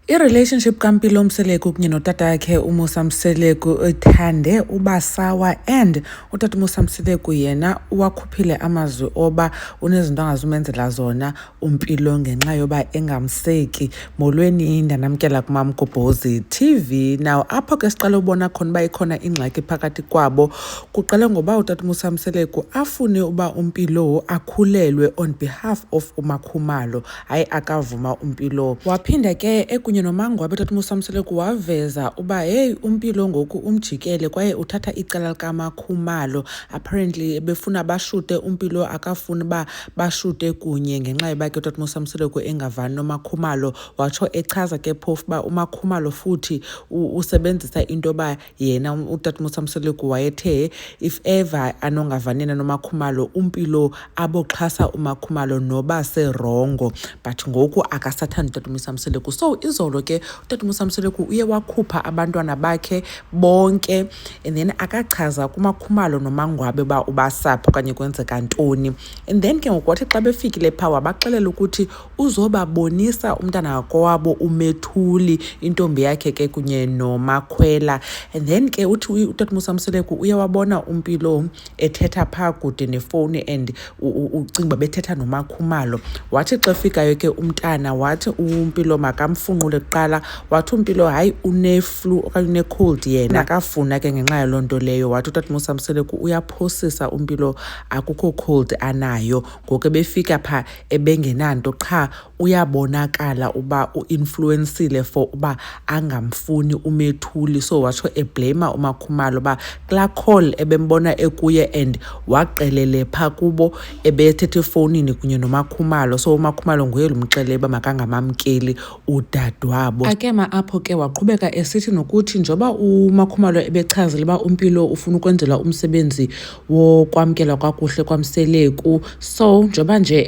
I-relationship kaMpilo Mseleku kunye notata yakhe uMusa Mseleku ithande uba sawa, and utata uMusa Mseleku yena wakhuphile amazwi oba unezinto angazumenzela zona uMpilo ngenxa yoba engamseki. Molweni, ndanamkela kuMamgobhozi TV. Now apho ke siqala ubona khona uba ikhona ingxaki phakathi kwabo, kuqale ngoba utata uMusa Mseleku afune uba uMpilo akhulelwe on behalf of uMakhumalo, hayi akavuma uMpilo. Waphinda ke ekunye nomangwabe utata uMusa Mseleku waveza uba hey, uMpilo ngoku umjikele kwaye uthatha icala likaMakhumalo. Apparently befuna bashute, uMpilo akafuni uba bashute kunye ngenxa yoba ke utata uMusa Mseleku engavani noMakhumalo. Watsho echaza ke phofu uba uMakhumalo futhi usebenzisa into yoba yena utata uMusa Mseleku wayethe if ever anongavanina noMakhumalo, uMpilo aboxhasa uMakhumalo noba serongo, but ngoku akasathandi utata uMusa Mseleku. So izolo ke utata uMusa Mseleku uye wakhupha abantwana bakhe bonke, and then akachaza kuMakhumalo nomangwabe uba ubasapho okanye kwenzeka ntoni. And then ke ngoku wathi xa befikile phaa wabaxelela ukuthi uzobabonisa umntana wakowabo uMethuli, intombi yakhe ke kunye noMakhwela. And then ke uthi utata uMusa Mseleku uye wabona uMpilo ethetha phaa kude nefowuni and ucinga bethetha noMakhumalo. Wathi xa fikayo ke umntana wathi uMpilo makamfunqule kuqala, wathi uMpilo hayi une-flu okanye une-cold yena akafuna ke ngenxa yaloo nto leyo. Wathi utata uMusa Mseleku uyaphosisa uMpilo akukho cold anayo. Ngoku befika phaa ebengenanto, qha uyabonakala uba u-influencile for uba angamfuni uMethuli. So watsho eblame uMakhumalo uba kulaa call ebembona ekuye and waqelele phaa kubo ebethetha efowunini kunye noMakhumalo. So uMakhumalo nguye lumxelele uba makangamamkeli udadewabo. Akema apho ke waqhubeka esithi nokuthi njoba uMakhumalo ebechazile uba uMpilo ufuna ukwenzela umsebenzi wokwamkela kakuhle kwaMseleku, so njoba nje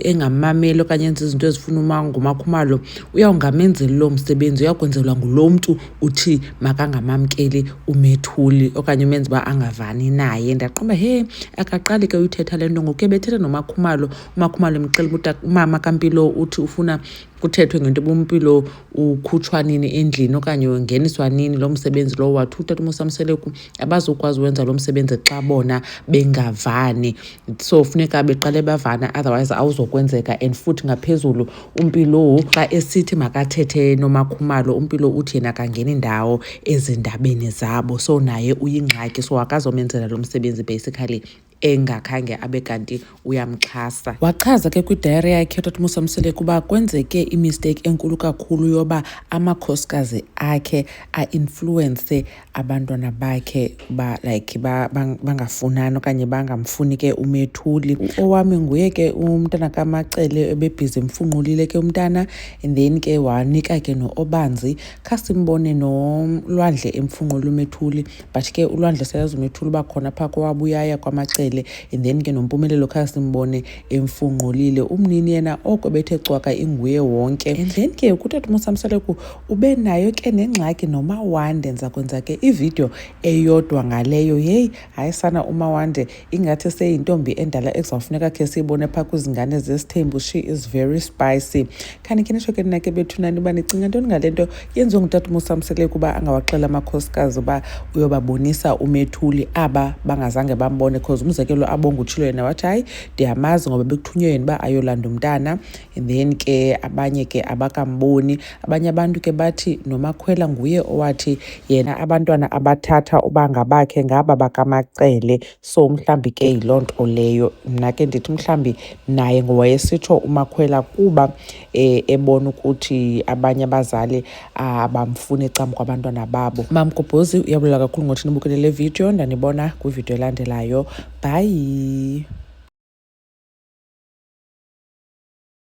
engamameli okanye enza izinto ezifuna nguMakhumalo, uyawungamenzeli loo msebenzi, uyakwenzelwa ngulo mntu uthi makangamamkeli uMethuli okanye umenza uba angavani naye. Ndaqomba akaqali ke uyithetha le nto. Ngoku bethetha noMakhumalo, uMakhumalo emxelela ukuthi umama kaMpilo uthi ufuna kuthethwe ngento uMpilo ukhutshwa nini endlini okanye ungeniswa nini lo msebenzi lowo. Wathi utata uMusa Mseleku abazukwazi uwenza lo msebenzi xa bona bengavani, so funeka beqale bavana, otherwise awuzokwenzeka. And futhi ngaphezulu uMpilo xa esithi makathethe noMakhumalo, uMpilo uthi yena akangeni ndawo ezindabeni zabo, so naye uyingxaki, so akazomenzela lo msebenzi basically engakhange abe kanti uyamxhasa. Wachaza ke kwidayari yakhe utata uMusa Mseleku uba kwenzeke imistake enkulu kakhulu yoba amakhosikazi akhe a-influence abantwana bakhe uba like bangafunani okanye bangamfuni ke uMethuli. Owami nguye ke umntana kaMacele ebebhizi emfunqulile ke umntana, and then ke wanika ke no-Obanzi khasimbone noLwandle emfunqula uMethuli, but ke uLwandle sayazi uMethuli uba khona phaa kowabuyaya kwaMacele. And then ke noMpumelelo khasimbone emfunqulile. Umnini yena oko bethe cwaka inguye wonke. And then ke utata uMusa Mseleku ube nayo ke nengxaki noMawande. Ndiza kwenza ke ivideo eyodwa ngaleyo. Hayi sana uMawande ingathi seyintombi endala ekuzawufuneka ke siyibone phaa kwizingane zesithembu. She is very spicy. Khani ke nisho ke nina ke bethunani uba nicinga ntoni ngale nto yenziwe ngutata uMusa Mseleku uba angawaxela amakhosikazi uba uyobabonisa uMethuli aba bangazange bambone, because umzekelo abongutshilo yena wathi hayi ndiyamazi ngoba bekuthunywe yena uba ayolanda umntana. And then ke abanye ke abakamboni. Abanye abantu ke bathi noMakhwela nguye owathi yena abantwana abathatha uba ngabakhe ngaba bakaMacele, so mhlambi ke yiloo nto leyo. Mna ke ndithi mhlambi naye ngowayesitsho uMakhwela kuba ebona ukuthi abanye abazali abamfuni ecam kwabantwana babo. Mamgobhozi, uyabulela kakhulu ngothi nibukele le video. Ndanibona kwivideo elandelayo. Bye.